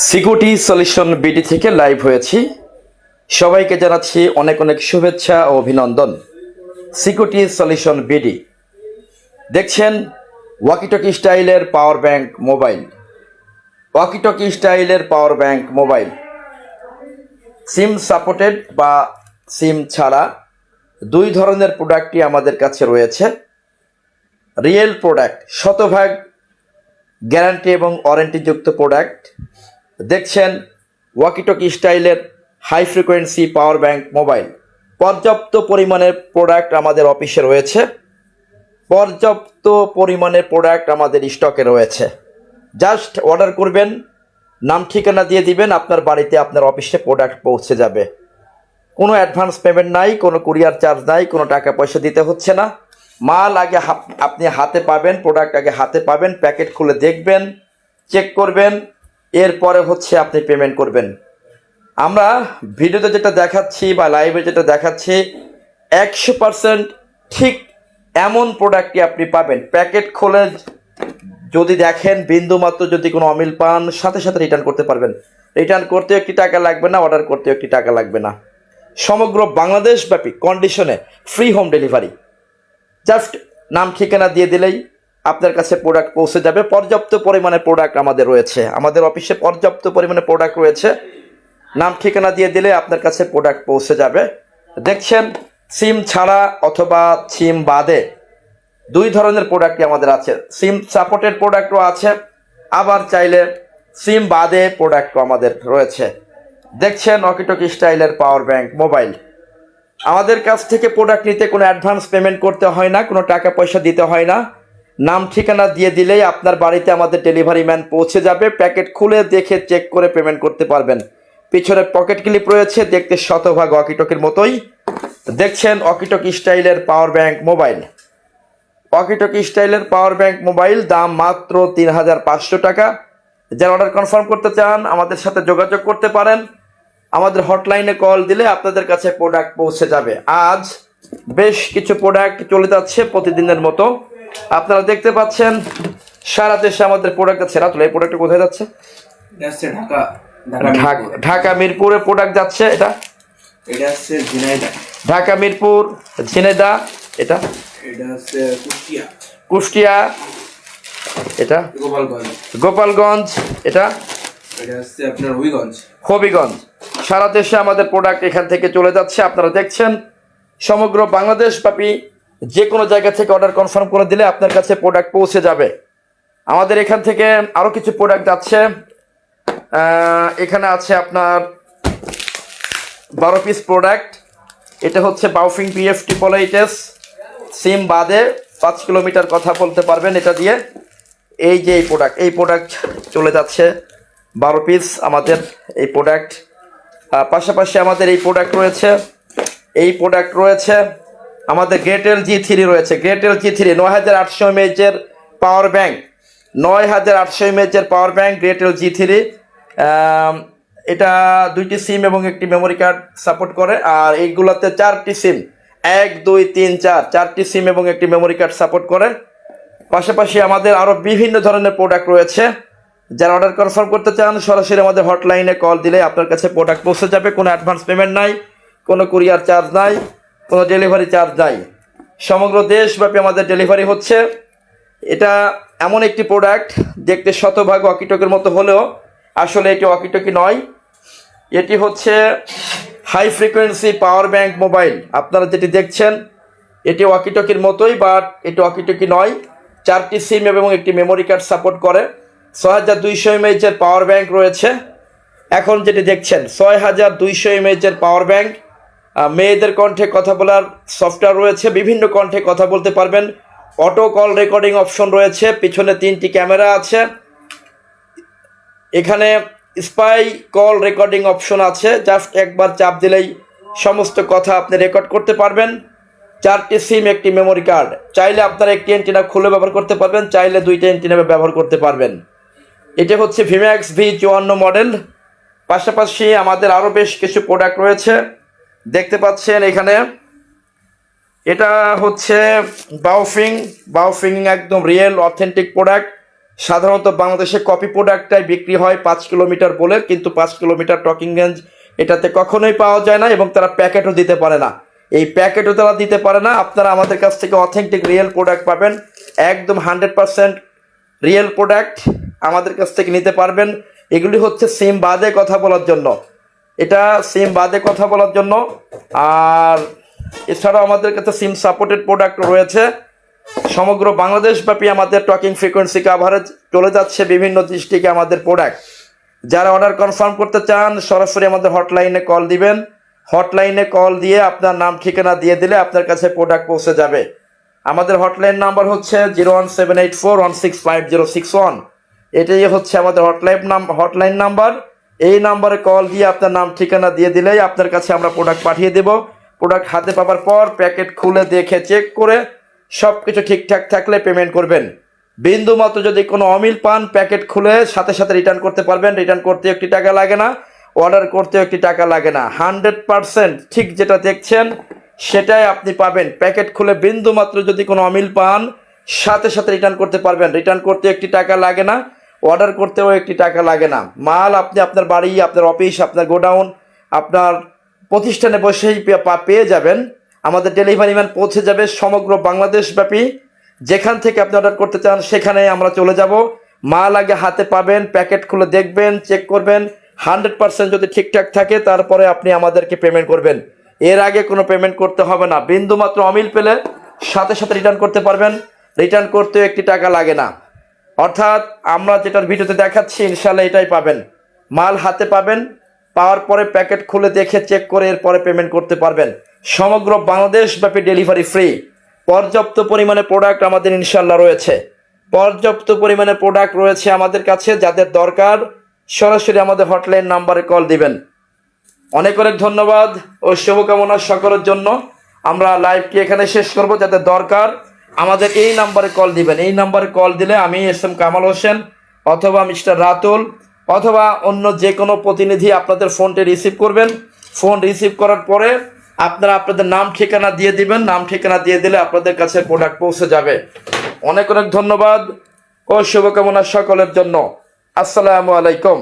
Security solution BD থেকে live হয়েছি। সবাইকে জানাচ্ছি অনেক অনেক শুভেচ্ছা ও অভিনন্দন। সিকিউরিটি সলিউশন বিডি দেখছেন ওয়াকিটকি স্টাইলের পাওয়ার ব্যাংক মোবাইল। ওয়াকিটকি স্টাইলের পাওয়ার ব্যাংক মোবাইল সিম সাপোর্টেড বা সিম ছাড়া দুই ধরনের প্রোডাক্টই আমাদের কাছে রয়েছে। রিয়েল প্রোডাক্ট, শতভাগ গ্যারান্টি এবং ওয়ারেন্টিযুক্ত প্রোডাক্ট দেখছেন ওয়াকিটকি স্টাইলের high frequency power bank mobile. পর্যাপ্ত পরিমাণের প্রোডাক্ট আমাদের অফিসে রয়েছে, পর্যাপ্ত পরিমাণের প্রোডাক্ট আমাদের স্টকে রয়েছে। জাস্ট অর্ডার করবেন, নাম ঠিকানা দিয়ে দিবেন, আপনার বাড়িতে আপনার অফিসে প্রোডাক্ট পৌঁছে যাবে। কোনো অ্যাডভান্স পেমেন্ট নাই, কোনো কুরিয়ার চার্জ নাই, কোনো টাকা পয়সা দিতে হচ্ছে না। মাল আগে আপনি হাতে পাবেন, প্রোডাক্ট আগে হাতে পাবেন, প্যাকেট খুলে দেখবেন, চেক করবেন, এরপরে হচ্ছে আপনি পেমেন্ট করবেন। আমরা ভিডিওতে যেটা দেখাচ্ছি বা লাইভে যেটা দেখাচ্ছি 100% ঠিক এমন প্রোডাক্টই আপনি পাবেন। প্যাকেট খুলে যদি দেখেন বিন্দুমাত্র যদি কোনো অমিল পান, সাথে সাথে রিটার্ন করতে পারবেন। রিটার্ন করতেও একটি টাকা লাগবে না, অর্ডার করতেও একটি টাকা লাগবে না। সমগ্র বাংলাদেশব্যাপী কন্ডিশনে ফ্রি হোম ডেলিভারি। জাস্ট নাম ঠিকানা দিয়ে দিলেই আপনার কাছে প্রোডাক্ট পৌঁছে যাবে। পর্যাপ্ত পরিমাণে প্রোডাক্ট আমাদের রয়েছে, আমাদের অফিসে পর্যাপ্ত পরিমাণে প্রোডাক্ট রয়েছে। নাম ঠিকানা দিয়ে দিলে আপনার কাছে প্রোডাক্ট পৌঁছে যাবে। দেখছেন সিম ছাড়া অথবা সিম বাদে দুই ধরনের প্রোডাক্টই আমাদের আছে। সিম সাপোর্টেড প্রোডাক্টও আছে, আবার চাইলে সিম বাদে প্রোডাক্টও আমাদের রয়েছে। দেখছেন ওয়াকিটকি স্টাইলের পাওয়ার ব্যাংক মোবাইল। আমাদের কাছ থেকে প্রোডাক্ট নিতে কোনো অ্যাডভান্স পেমেন্ট করতে হয় না, কোনো টাকা পয়সা দিতে হয় না। নাম ঠিকানা দিয়ে দিলেই আপনার বাড়িতে আমাদের ডেলিভারি ম্যান পৌঁছে যাবে। প্যাকেট খুলে দেখে চেক করে পেমেন্ট করতে পারবেন। পিছনে পকেট ক্লিপ রয়েছে, দেখতে শতভাগ ওয়াকিটকির মতোই। দেখছেন ওয়াকিটকি স্টাইলের পাওয়ার ব্যাংক মোবাইল। ওয়াকিটকি স্টাইলের পাওয়ার ব্যাংক মোবাইল, দাম মাত্র 3500 টাকা। যারা অর্ডার কনফার্ম করতে চান আমাদের সাথে যোগাযোগ করতে পারেন। আমাদের হটলাইনে কল দিলে আপনাদের কাছে প্রোডাক্ট পৌঁছে যাবে। আজ বেশ কিছু প্রোডাক্ট চলে যাচ্ছে প্রতিদিনের মতো। আপনারা দেখতে পাচ্ছেন সারা দেশে আমাদের প্রোডাক্ট যাচ্ছে। রাতুল, এই প্রোডাক্টটা কোথায় যাচ্ছে? ঢাকা মিরপুরে প্রোডাক্ট যাচ্ছে। এটা হচ্ছে ঝিনাইদহ, ঢাকা মিরপুর ঝিনাইদহ। এটা হচ্ছে কুষ্টিয়া। এটা গোপালগঞ্জ। এটা হচ্ছে আপনার হবিগঞ্জ। সারা দেশে আমাদের প্রোডাক্ট এখান থেকে চলে যাচ্ছে। আপনারা দেখছেন সমগ্র বাংলাদেশব্যাপী যে কোনো জায়গা থেকে অর্ডার কনফার্ম করে দিলে আপনার কাছে প্রোডাক্ট পৌঁছে যাবে। আমাদের এখান থেকে আরও কিছু প্রোডাক্ট যাচ্ছে। এখানে আছে আপনার 12 পিস প্রোডাক্ট। এটা হচ্ছে বাউফিং PF 888 সিম বাদে 5 কিলোমিটার কথা বলতে পারবেন এটা দিয়ে। এই যে এই প্রোডাক্ট চলে যাচ্ছে 12 পিস আমাদের এই প্রোডাক্ট। পাশাপাশি আমাদের এই প্রোডাক্ট রয়েছে আমাদের গ্রেটেল G3 রয়েছে। Gretel G3 9800 mAh power bank, 9800 mAh power bank Gretel G3। এটা 2টি সিম এবং একটি মেমোরি কার্ড সাপোর্ট করে। আর এইগুলোতে 4টি সিম, 1 2 3 4 4টি সিম এবং একটি মেমোরি কার্ড সাপোর্ট করে। পাশাপাশি আমাদের আরও বিভিন্ন ধরনের প্রোডাক্ট রয়েছে। যারা অর্ডার কনফার্ম করতে চান সরাসরি আমাদের হটলাইনে কল দিলে আপনার কাছে প্রোডাক্ট পৌঁছে যাবে। কোনো অ্যাডভান্স পেমেন্ট নাই, কোনো কুরিয়ার চার্জ নাই, কোনো ডেলিভারি চার্জ নাই। সমগ্র দেশব্যাপী আমাদের ডেলিভারি হচ্ছে। এটা এমন একটি প্রোডাক্ট দেখতে শতভাগ ওয়াকিটকির মতো হলেও আসলে এটি ওয়াকিটকি নয়। এটি হচ্ছে high frequency power bank mobile. আপনারা যেটি দেখছেন এটি ওয়াকিটকির মতোই, বাট এটি ওয়াকিটকি নয়। 4টি সিম এবং একটি মেমোরি কার্ড সাপোর্ট করে। 6200 mAh পাওয়ার ব্যাংক রয়েছে। এখন যেটি দেখছেন 6200 mAh পাওয়ার ব্যাংক। মেয়েদের কণ্ঠে কথা বলার সফটওয়্যার রয়েছে, বিভিন্ন কণ্ঠে কথা বলতে পারবেন। অটো কল রেকর্ডিং অপশন রয়েছে, পিছনে 3টি ক্যামেরা আছে। এখানে স্পাই কল রেকর্ডিং অপশন আছে, জাস্ট একবার চাপ দিলেই সমস্ত কথা আপনি রেকর্ড করতে পারবেন। 4টি সিম, একটি মেমোরি কার্ড। চাইলে আপনারা একটি অ্যান্টেনা খুলে ব্যবহার করতে পারবেন, চাইলে 2টি অ্যান্টেনা ব্যবহার করতে পারবেন। এটা হচ্ছে VMAX V54 মডেল। পাশাপাশি আমাদের আরও বেশ কিছু প্রোডাক্ট রয়েছে, দেখতে পাচ্ছেন এখানে। এটা হচ্ছে বাউফিং একদম রিয়েল অথেন্টিক প্রোডাক্ট। সাধারণত বাংলাদেশে কপি প্রোডাক্টটাই বিক্রি হয় 5 কিলোমিটার বলে, কিন্তু 5 কিলোমিটার টকিং রেঞ্জ এটাতে কখনোই পাওয়া যায় না, এবং তারা প্যাকেটও দিতে পারে না। এই প্যাকেটও তারা দিতে পারে না। আপনারা আমাদের কাছ থেকে অথেন্টিক রিয়েল প্রোডাক্ট পাবেন, একদম 100% রিয়েল প্রোডাক্ট আমাদের কাছ থেকে নিতে পারবেন। এগুলি হচ্ছে সিম বাদে কথা বলার জন্য, এটা সিম বাদে কথা বলার জন্য। আর এছাড়াও আমাদের কাছে সিম সাপোর্টেড প্রোডাক্ট রয়েছে। সমগ্র বাংলাদেশব্যাপী আমাদের টকিং ফ্রিকোয়েন্সি কাভারেজ চলে যাচ্ছে বিভিন্ন ডিস্ট্রিক্টে আমাদের প্রোডাক্ট। যারা অর্ডার কনফার্ম করতে চান সরাসরি আমাদের হটলাইনে কল দিবেন। হটলাইনে কল দিয়ে আপনার নাম ঠিকানা দিয়ে দিলে আপনার কাছে প্রোডাক্ট পৌঁছে যাবে। আমাদের হটলাইন নাম্বার হচ্ছে 01784165061। এটাই হচ্ছে আমাদের হটলাইন নাম্বার। এই নাম্বারে কল দিয়ে আপনার নাম ঠিকানা দিয়ে দিলেই আপনার কাছে আমরা প্রোডাক্ট পাঠিয়ে দেব। প্রোডাক্ট হাতে পাওয়ার পর প্যাকেট খুলে দেখে চেক করে সব কিছু ঠিকঠাক থাকলে পেমেন্ট করবেন। বিন্দু মাত্র যদি কোনো অমিল পান, প্যাকেট খুলে সাথে সাথে রিটার্ন করতে পারবেন। রিটার্ন করতে একটি টাকা লাগে না, অর্ডার করতে একটি টাকা লাগে না। 100% ঠিক যেটা দেখছেন সেটাই আপনি পাবেন। প্যাকেট খুলে বিন্দু মাত্র যদি কোনো অমিল পান, সাথে সাথে রিটার্ন করতে পারবেন। রিটার্ন করতে একটি টাকা লাগে না, অর্ডার করতেও একটি টাকা লাগে না। মাল আপনি আপনার বাড়ি, আপনার অফিস, আপনার গোডাউন, আপনার প্রতিষ্ঠানে বসেই পেয়ে যাবেন। আমাদের ডেলিভারি ম্যান পৌঁছে যাবে সমগ্র বাংলাদেশব্যাপী। যেখান থেকে আপনি অর্ডার করতে চান সেখানে আমরা চলে যাব। মাল আগে হাতে পাবেন, প্যাকেট খুলে দেখবেন, চেক করবেন। 100% যদি ঠিকঠাক থাকে তারপরে আপনি আমাদেরকে পেমেন্ট করবেন। এর আগে কোনো পেমেন্ট করতে হবে না। বিন্দুমাত্র অমিল পেলে সাথে সাথে রিটার্ন করতে পারবেন। রিটার্ন করতেও একটি টাকা লাগে না। অর্থাৎ আমরা যেটার ভিডিওতে দেখাচ্ছি ইনশাল্লাহ এটাই পাবেন। মাল হাতে পাবেন, পাওয়ার পরে প্যাকেট খুলে দেখে চেক করে এরপরে পেমেন্ট করতে পারবেন। সমগ্র বাংলাদেশব্যাপী ডেলিভারি ফ্রি। পর্যাপ্ত পরিমাণে প্রোডাক্ট আমাদের ইনশাল্লাহ রয়েছে। পর্যাপ্ত পরিমাণে প্রোডাক্ট রয়েছে আমাদের কাছে। যাদের দরকার সরাসরি আমাদের হটলাইন নাম্বারে কল দিবেন। অনেক অনেক ধন্যবাদ ও শুভকামনা সকলের জন্য। আমরা লাইভটি এখানে শেষ করব। যাদের দরকার আমাদের এই নাম্বারে কল দিবেন। এই নাম্বারে কল দিলে আমি SM কামাল হোসেন অথবা মিস্টার রাতুল অথবা অন্য যে কোনো প্রতিনিধি আপনাদের ফোনটি রিসিভ করবেন। ফোন রিসিভ করার পরে আপনারা আপনাদের নাম ঠিকানা দিয়ে দিবেন। নাম ঠিকানা দিয়ে দিলে আপনাদের কাছে প্রোডাক্ট পৌঁছে যাবে। অনেক অনেক ধন্যবাদ ও শুভকামনা সকলের জন্য। আসসালামু আলাইকুম।